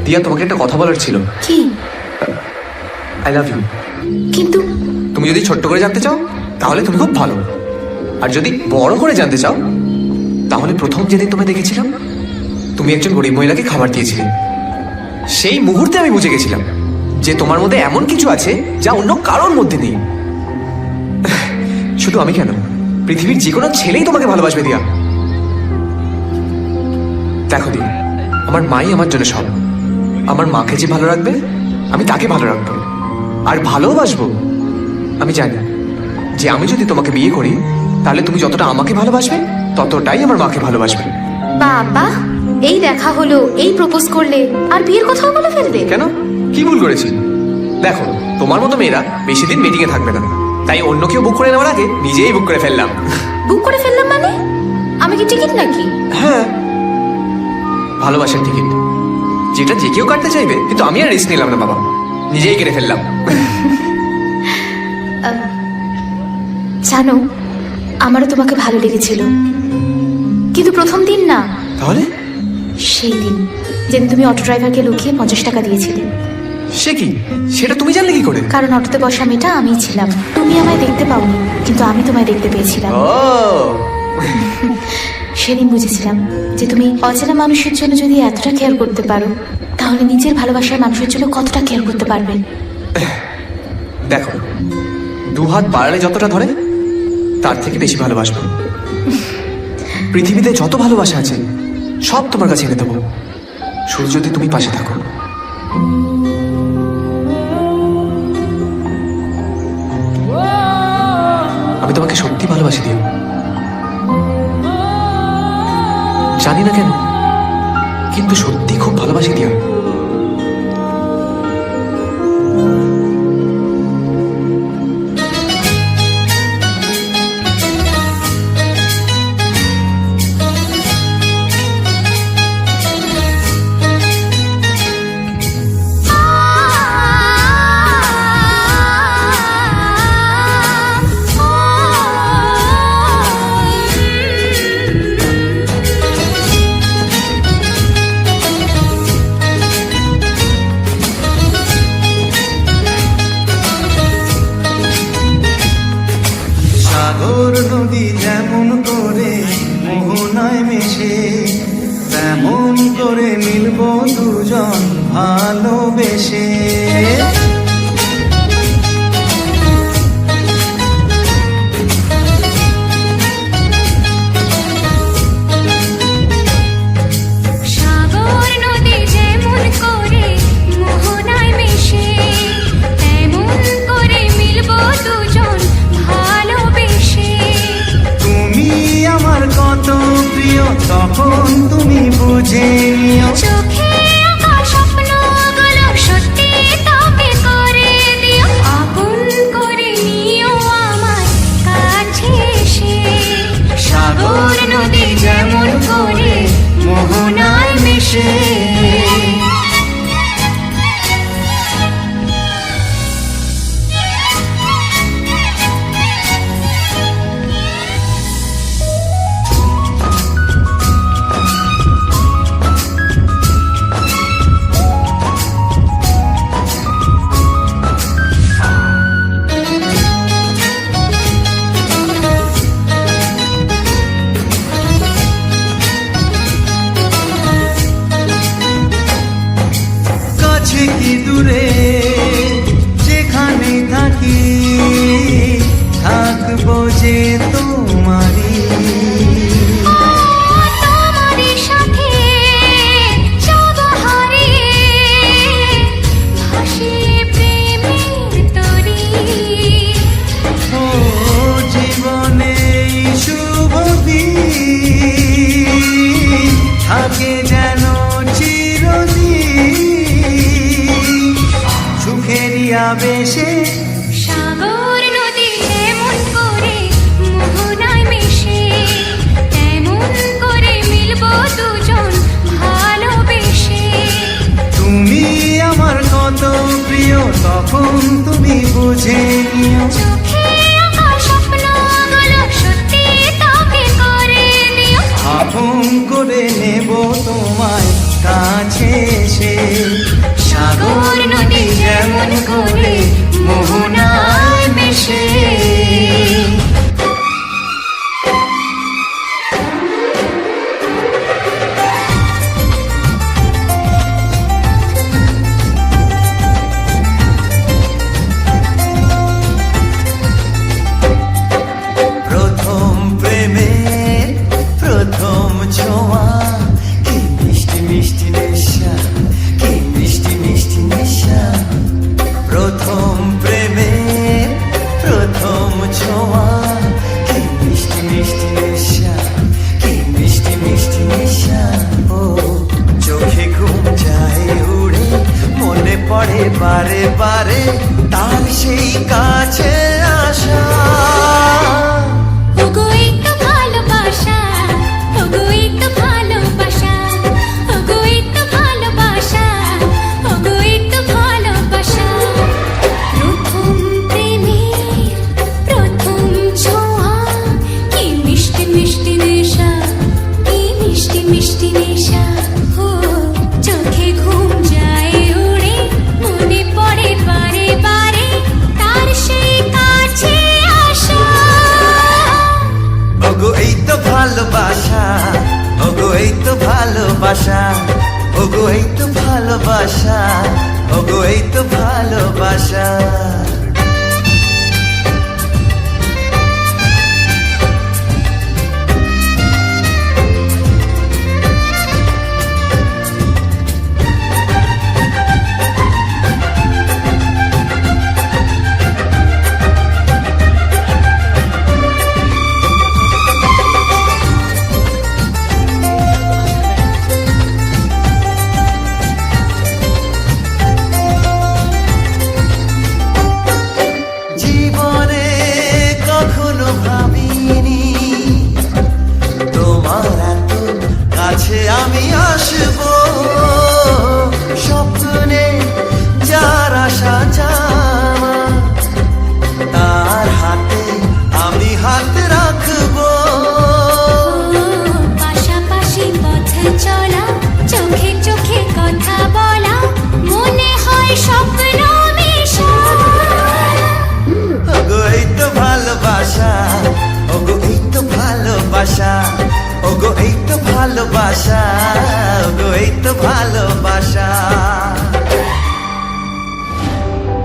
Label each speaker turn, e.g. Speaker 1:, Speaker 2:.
Speaker 1: দিয়া, তোমাকে একটা কথা বলার ছিল।
Speaker 2: কি?
Speaker 1: I love you.
Speaker 2: কিন্তু
Speaker 1: তুমি যদি ছোট্ট করে জানতে চাও তাহলে তুমি খুব ভালো, আর যদি বড় করে জানতে চাও তাহলে প্রথম যেদিন তোমায় দেখেছিলাম তুমি একজন গরিব মহিলাকে খাবার দিয়েছিলে, সেই মুহূর্তে আমি বুঝে গেছিলাম যে তোমার মধ্যে এমন কিছু আছে যা অন্য কারোর মধ্যে নেই। শুধু আমি কেন, পৃথিবীর যে কোনো ছেলেই তোমাকে ভালোবাসবে দিয়া। দেখো দিয়া, আমার মাই আমার জন্য সব। আমার মাকে যে ভালো রাখবে আমি তাকে ভালো রাখবো আর ভালোবাসবো। আমি জানি যে আমি যদি তোমাকে বিয়ে করি তাহলে তুমি যতটা আমাকে ভালোবাসবে ততটাই আমার মাকে ভালোবাসবে।
Speaker 2: বাবা, এই দেখা হলো, এই প্রপোজ করলে আর বিয়ের কথাও বলে ফেলবে?
Speaker 1: কেন, কি ভুল করেছি? দেখো, তোমার মতো মেয়েরা বেশি দিন মিটিং এ থাকবে না, তাই অন্য কেউ বুক করে নেওয়ার আগে নিজেই বুক করে ফেললাম।
Speaker 2: বুক করে ফেললাম মানে? আমি কি টিকিট নাকি?
Speaker 1: হ্যাঁ, ভালোবাসার টিকিট, যেটা যে কেউ কাটতে চাইবে, কিন্তু আমি আর রিস্ক নিলাম না বাবা, নিজেই কেটে ফেললাম।
Speaker 2: জানো, আমারও তোমাকে ভালো লেগেছিল, কিন্তু প্রথম দিন না।
Speaker 1: তাহলে?
Speaker 2: সেই দিন যেদিন তুমি অটো ড্রাইভারকে লুকিয়ে 50 টাকা দিয়েছিলে।
Speaker 1: সে কি? সেটা তুমি জানলে কি করে?
Speaker 2: কারণ অটোতে বসা মেয়েটা আমিই ছিলাম। তুমি আমায় দেখতে পাওনি, কিন্তু আমি তোমায় দেখতে পেয়েছিলাম।
Speaker 1: ও,
Speaker 2: সেদিন বুঝেছিলাম যে তুমি অচেনা মানুষের জন্য যদি এতটা কেয়ার করতে পারো, তাহলে নিজের ভালোবাসার মানুষের জন্য কতটা কেয়ার করতে পারবেন।
Speaker 1: দেখো, দু হাত বাড়ালে যতটা ধরে তার থেকে বেশি ভালোবাসবো। পৃথিবীতে যত ভালোবাসা আছে সব তোমার কাছে এনে দেবো, শুধু যদি তুমি পাশে থাকো। আমি তোমাকে সত্যি ভালোবাসি দিও, জানি না কেন, কিন্তু সত্যি খুব ভালোবাসি দিয়া।
Speaker 3: সাগর নদী যেমন করে মোহনায় মেশে, তেমন করে মিলব দুজন ভালোবেসে।
Speaker 4: সাগর নদী যেমন করে মোহনায় মেশে, তেমন করে মিলব দুজন ভালোবেসে।
Speaker 3: তুমি আমার কত প্রিয় তখন তুমি বুঝে নিও।
Speaker 4: চোখে আঁকা স্বপ্নগুলো সত্যি তবে করে দিও, আপন করে নিও আমার কাছে এসে। সাগর নদী যেমন করে মোহনায় মেশে।
Speaker 3: কাছে কি দূরে যেখানে থাকি, থাকবো যে তোমারি।
Speaker 4: তোমারই সাথে যাব হারিয়ে, ভাসিয়ে প্রেমের তরী।
Speaker 3: ও জীবনে এই শুভ দিন থাকে যেন চিরদিন, সুখেরই আবেশে।
Speaker 4: সাগর নদী যেমন করে মোহনায় মেশে, তেমন করে মিলব দুজন ভালোবেসে।
Speaker 3: তুমি আমার কত প্রিয় তখন তুমি বুঝে নিও।
Speaker 4: চোখে আঁকা স্বপ্নগুলো সত্যি তবে করে দিও,
Speaker 3: আপন করে নেব তোমায় কাছে এসে। সাগর নদী যেমন করে মোহনায় মেশে। প্রথম প্রেমের প্রথম ছোঁয়া, কি মিষ্টি মিষ্টি নেশা, কি মিষ্টি মিষ্টি নেশা। প্রথম প্রেমের প্রথম ছোঁয়া, কি মিষ্টি মিষ্টি নেশা, কি মিষ্টি মিষ্টি নেশা। ও চোখে ঘুম যায় উড়ে, মনে পড়ে বারে বারে তার সেই কাছে আসা।
Speaker 4: ওগো এই তো ভালোবাসা, ওগো এই তো ভালোবাসা, ওগো এই তো ভালোবাসা, ওগো এই তো ভালোবাসা। প্রথম প্রেমের প্রথম ছোঁয়া, কি মিষ্টি মিষ্টি নেশা, কি মিষ্টি মিষ্টি নেশা। ও চোখে ঘুম যায় উড়ে, মনে পড়ে বারে বারে তার সেই কাছে আসা।
Speaker 3: ওগো এই তো ভালোবাসা, ওগো এই তো ভালোবাসা, ওগো এই তো ভালোবাসা, ওগো এই তো ভালোবাসা। জীবনে কখনো ভাবিনি তোমার এত কাছে আমি আসবো। স্বপ্নে যার আশা জামা, তার হাতে আমি হাত রাখবো।
Speaker 4: পাশাপাশি পথ চলা, চোখে চোখে কথা বলা, মনে হয় স্বপ্ন মেশা।
Speaker 3: ওগো এই তো ভালোবাসা, ওগো এই তো ভালোবাসা, ওগো এই তো ভালোবাসা, ওগো এই তো ভালোবাসা।